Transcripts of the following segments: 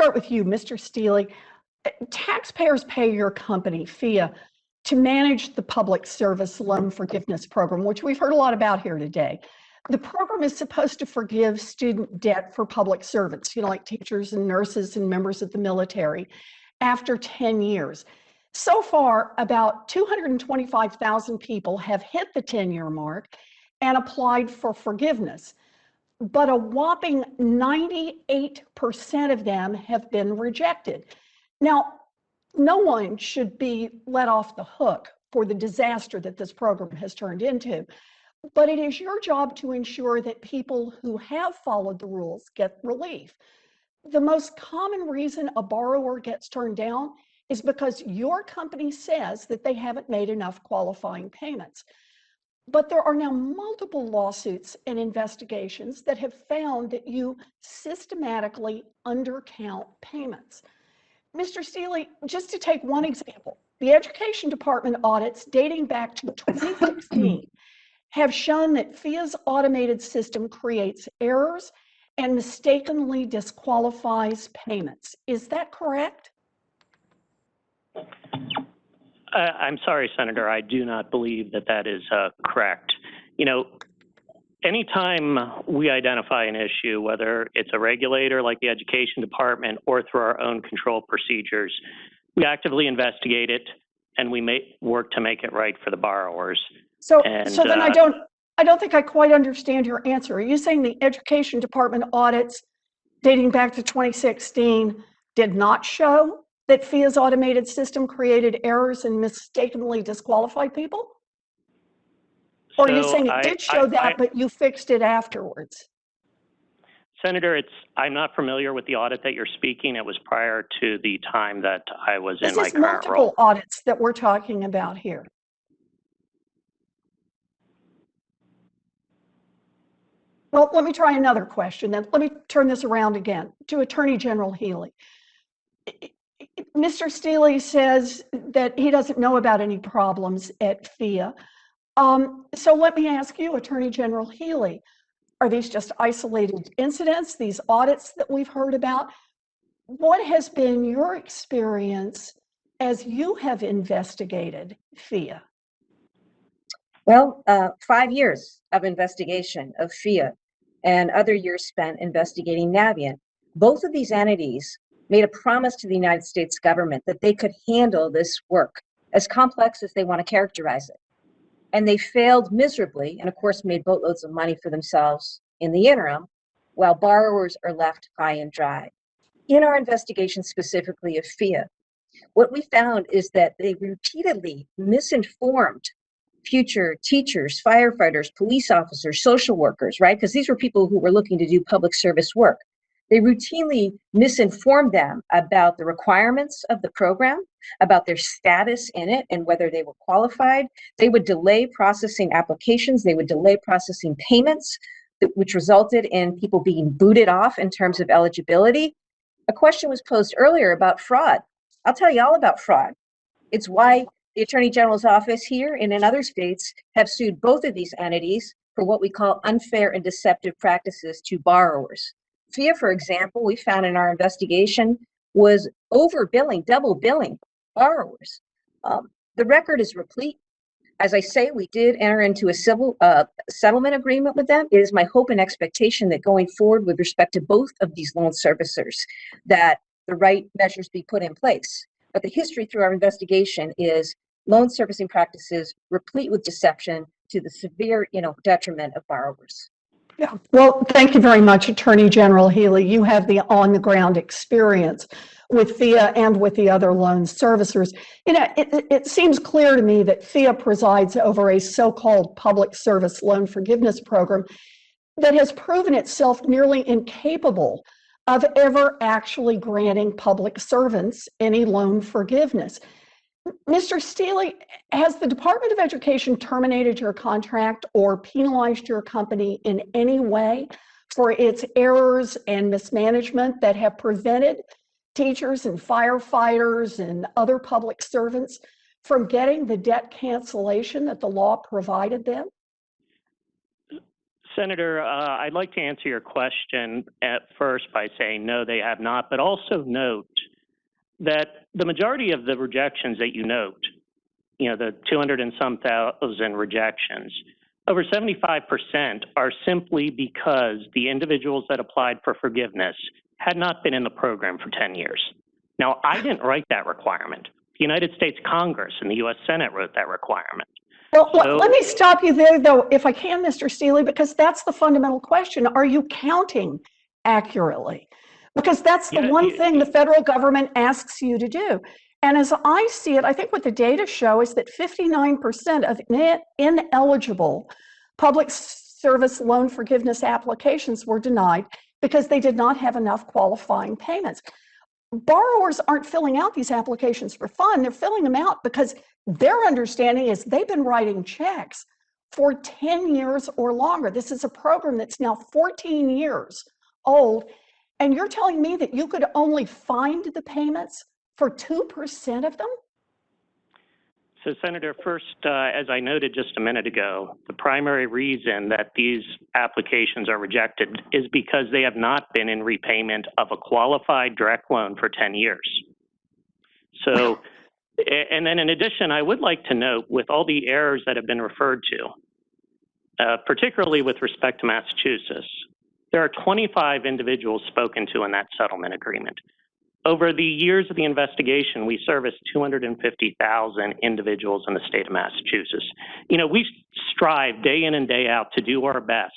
start with you, Mr. Steeley. Taxpayers pay your company, PHEAA, to manage the Public Service Loan Forgiveness Program, which we've heard a lot about here today. The program is supposed to forgive student debt for public servants, like teachers and nurses and members of the military, after 10 years. So far, about 225,000 people have hit the 10-year mark and applied for forgiveness, but a whopping 98% of them have been rejected. Now, no one should be let off the hook for the disaster that this program has turned into, but it is your job to ensure that people who have followed the rules get relief. The most common reason a borrower gets turned down is because your company says that they haven't made enough qualifying payments. But there are now multiple lawsuits and investigations that have found that you systematically undercount payments. Mr. Steeley, just to take one example, the Education Department audits dating back to 2016 have shown that PHEAA's automated system creates errors and mistakenly disqualifies payments. Is that correct? I'm sorry, Senator. I do not believe that that is correct. Anytime we identify an issue, whether it's a regulator like the Education Department or through our own control procedures, we actively investigate it and we work to make it right for the borrowers. So then I don't think I quite understand your answer. Are you saying the Education Department audits dating back to 2016 did not show that PHEAA's automated system created errors and mistakenly disqualified people? Or are you saying it did show that, but you fixed it afterwards? Senator, I'm not familiar with the audit that you're speaking. It was prior to the time that I was in my current role. This is multiple audits that we're talking about here. Well, let me try another question then. Let me turn this around again to Attorney General Healy. Mr. Steeley says that he doesn't know about any problems at PHEAA. So let me ask you, Attorney General Healy, are these just isolated incidents, these audits that we've heard about? What has been your experience as you have investigated PHEAA? Well, 5 years of investigation of PHEAA and other years spent investigating Navient. Both of these entities made a promise to the United States government that they could handle this work, as complex as they want to characterize it. And they failed miserably, and of course made boatloads of money for themselves in the interim, while borrowers are left high and dry. In our investigation specifically of PHEAA, what we found is that they repeatedly misinformed future teachers, firefighters, police officers, social workers, right? Because these were people who were looking to do public service work. They routinely misinformed them about the requirements of the program, about their status in it and whether they were qualified. They would delay processing applications. They would delay processing payments, which resulted in people being booted off in terms of eligibility. A question was posed earlier about fraud. I'll tell you all about fraud. It's why the Attorney General's office here and in other states have sued both of these entities for what we call unfair and deceptive practices to borrowers. PHEAA, for example, we found in our investigation was overbilling, double billing borrowers. The record is replete. As I say, we did enter into a civil settlement agreement with them. It is my hope and expectation that going forward with respect to both of these loan servicers, that the right measures be put in place. But the history through our investigation is loan servicing practices replete with deception to the severe, detriment of borrowers. Yeah, well, thank you very much, Attorney General Healy. You have the on-the-ground experience with PHEAA and with the other loan servicers. It seems clear to me that PHEAA presides over a so-called public service loan forgiveness program that has proven itself nearly incapable of ever actually granting public servants any loan forgiveness. Mr. Steeley, has the Department of Education terminated your contract or penalized your company in any way for its errors and mismanagement that have prevented teachers and firefighters and other public servants from getting the debt cancellation that the law provided them? Senator, I'd like to answer your question at first by saying no, they have not, but also note that the majority of the rejections that you note, the 200 and some thousand rejections, over 75% are simply because the individuals that applied for forgiveness had not been in the program for 10 years. Now, I didn't write that requirement. The United States Congress and the U.S. Senate wrote that requirement. Well, let me stop you there, though, if I can, Mr. Steeley, because that's the fundamental question. Are you counting accurately? Because that's the one thing the federal government asks you to do. And as I see it, I think what the data show is that 59% of ineligible public service loan forgiveness applications were denied because they did not have enough qualifying payments. Borrowers aren't filling out these applications for fun. They're filling them out because their understanding is they've been writing checks for 10 years or longer. This is a program that's now 14 years old. And you're telling me that you could only find the payments for 2% of them? So, Senator, first, as I noted just a minute ago, the primary reason that these applications are rejected is because they have not been in repayment of a qualified direct loan for 10 years. So, and then in addition, I would like to note, with all the errors that have been referred to, particularly with respect to Massachusetts, there are 25 individuals spoken to in that settlement agreement. Over the years of the investigation, we serviced 250,000 individuals in the state of Massachusetts. We strive day in and day out to do our best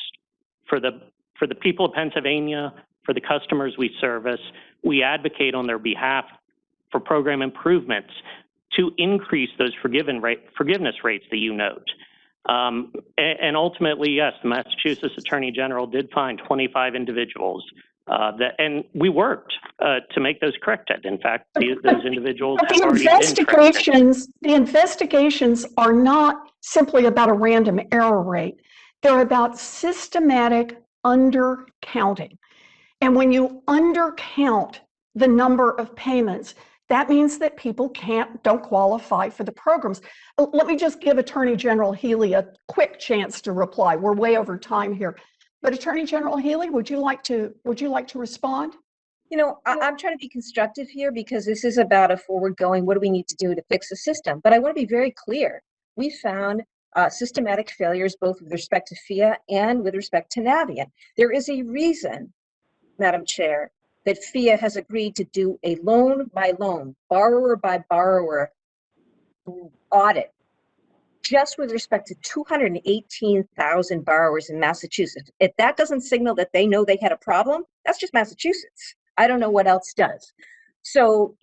for the people of Pennsylvania, for the customers we service. We advocate on their behalf for program improvements to increase those forgiveness rates that you note. And ultimately, yes, the Massachusetts Attorney General did find 25 individuals and we worked to make those corrected. In fact, those individuals have already been corrected. The investigations are not simply about a random error rate. They're about systematic undercounting. And when you undercount the number of payments, that means that people don't qualify for the programs. Let me just give Attorney General Healy a quick chance to reply. We're way over time here. But Attorney General Healy, would you like to respond? I'm trying to be constructive here because this is about a forward going, what do we need to do to fix the system? But I want to be very clear. We found systematic failures both with respect to PHEAA and with respect to Navient. There is a reason, Madam Chair, that PHEAA has agreed to do a loan by loan, borrower by borrower audit just with respect to 218,000 borrowers in Massachusetts. If that doesn't signal that they know they had a problem, that's just Massachusetts. I don't know what else does. So,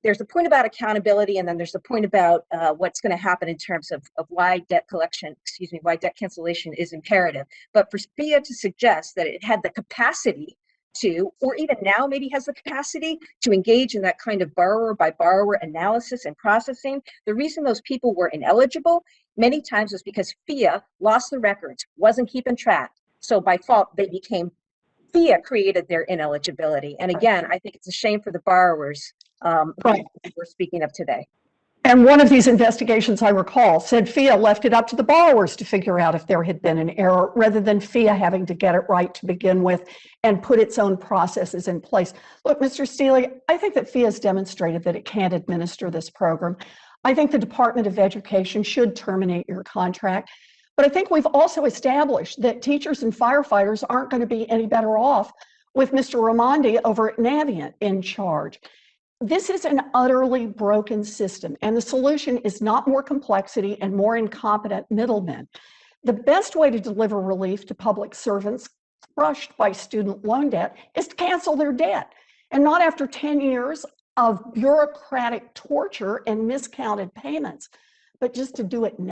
there's a point about accountability, and then there's a point about what's going to happen in terms of why debt cancellation is imperative. But for PHEAA to suggest that it had the capacity to, or even now maybe has the capacity to engage in that kind of borrower by borrower analysis and processing, the reason those people were ineligible many times was because PHEAA lost the records, wasn't keeping track. So by fault, PHEAA created their ineligibility. And again, I think it's a shame for the borrowers Right. we're speaking of today. And one of these investigations, I recall, said PHEAA left it up to the borrowers to figure out if there had been an error, rather than PHEAA having to get it right to begin with and put its own processes in place. Look, Mr. Steeley, I think that PHEAA has demonstrated that it can't administer this program. I think the Department of Education should terminate your contract. But I think we've also established that teachers and firefighters aren't going to be any better off with Mr. Raimondi over at Navient in charge. This is an utterly broken system, and the solution is not more complexity and more incompetent middlemen. The best way to deliver relief to public servants crushed by student loan debt is to cancel their debt, and not after 10 years of bureaucratic torture and miscounted payments, but just to do it now.